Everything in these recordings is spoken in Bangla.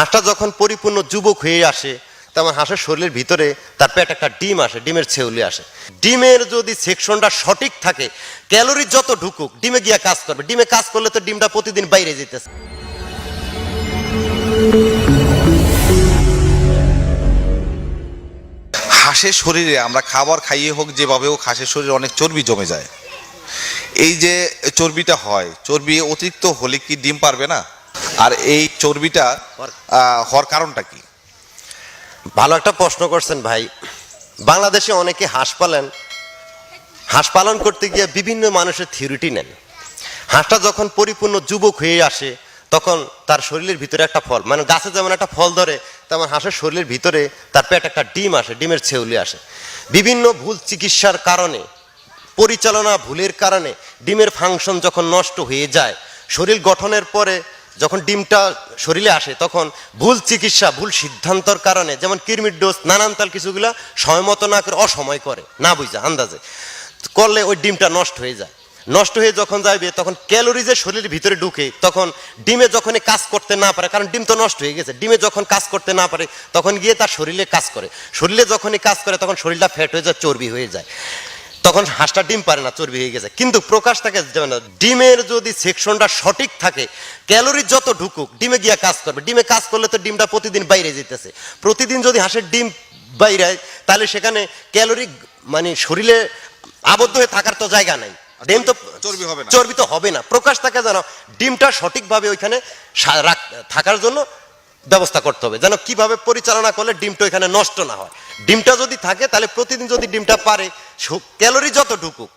হাঁসটা যখন পরিপূর্ণ যুবক হয়ে আসে তেমন হাঁসের শরীরের ভিতরে তার পেট একটা ডিম আসে, ডিমের ছেউলি আসে। ডিমের যদি সেকশনটা সঠিক থাকে, ক্যালোরি যত ঢুকুক ডিমে গিয়া কাজ করবে। ডিমে কাজ করলে তো ডিমটা প্রতিদিন বাইরে যেতেছে। হাঁসের শরীরে আমরা খাবার খাইয়ে হোক যেভাবে হোক হাঁসের শরীরে অনেক চর্বি জমে যায়। এই যে চর্বিটা হয়, চর্বি অতিরিক্ত হলে কি ডিম পারবে না? আর এই চর্বিটা হওয়ার কারণটা কি? ভালো একটা প্রশ্ন করছেন ভাই। বাংলাদেশে অনেকে হাঁস পালেন, হাঁস পালন করতে গিয়ে বিভিন্ন মানুষের থিওরিটি নেন। হাঁসটা যখন পরিপূর্ণ যুবক হয়ে আসে তখন তার শরীরের ভিতরে একটা ফল, মানে গাছে যেমন একটা ফল ধরে তেমন হাঁসের শরীরের ভিতরে তার পেট একটা ডিম আসে, ডিমের ছেউলি আসে। বিভিন্ন ভুল চিকিৎসার কারণে, পরিচালনা ভুলের কারণে ডিমের ফাংশন যখন নষ্ট হয়ে যায়, শরীর গঠনের পরে যখন ডিমটা শরীরে আসে তখন ভুল চিকিৎসা, ভুল সিদ্ধান্তর কারণে, যেমন কিরমির ডোজ, নানান তাল কিছুগুলা সময় মতো না করে অসময় করে, না বুঝা আন্দাজে করলে ওই ডিমটা নষ্ট হয়ে যায়। নষ্ট হয়ে যখন যাবে তখন ক্যালোরি যে শরীরের ভিতরে ঢুকে তখন ডিমে যখনই কাজ করতে না পারে, কারণ ডিম তো নষ্ট হয়ে গেছে, ডিমে যখন কাজ করতে না পারে তখন গিয়ে তার শরীরে কাজ করে। শরীরে যখনই কাজ করে তখন শরীরটা ফ্যাট হয়ে যায়, চর্বি হয়ে যায়, তখন হাঁসটা ডিম পারে না, চর্বি হয়ে গেছে। কিন্তু প্রকাশ থাকে ডিমের যদি সেকশনটা সঠিক থাকে, ক্যালোরি যত ঢুকুক ডিমে গিয়া কাজ করবে। ডিমে কাজ করলে তো ডিমটা প্রতিদিন বাইরে যেতেছে। প্রতিদিন যদি হাঁসের ডিম বাইরে তাহলে সেখানে ক্যালোরি মানে শরীরে আবদ্ধ হয়ে থাকার তো জায়গা নাই, ডিম তো চর্বি তো হবে না। প্রকাশ থাকে যেন ডিমটা সঠিকভাবে ওইখানে থাকার জন্য ব্যবস্থা করতে হবে, যেন কিভাবে পরিচালনা করলে ডিমটা এখানে নষ্ট না হয়। ডিমটা যদি থাকে তাহলে প্রতিদিন যদি ডিমটা পারে, ক্যালোরি যত ঢুকুক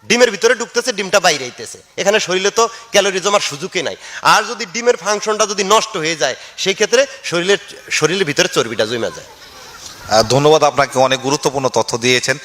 ডিমের ভিতরে ঢুকতেছে, ডিমটা বাইরে আইতেছে, এখানে শরীরে তো ক্যালোরি জমার সুযোগই নাই। আর যদি ডিমের ফাংশনটা যদি নষ্ট হয়ে যায় সেই ক্ষেত্রে শরীরের ভিতরে চর্বিটা জমে যায়। ধন্যবাদ, আপনাকে অনেক গুরুত্বপূর্ণ তথ্য দিয়েছেন।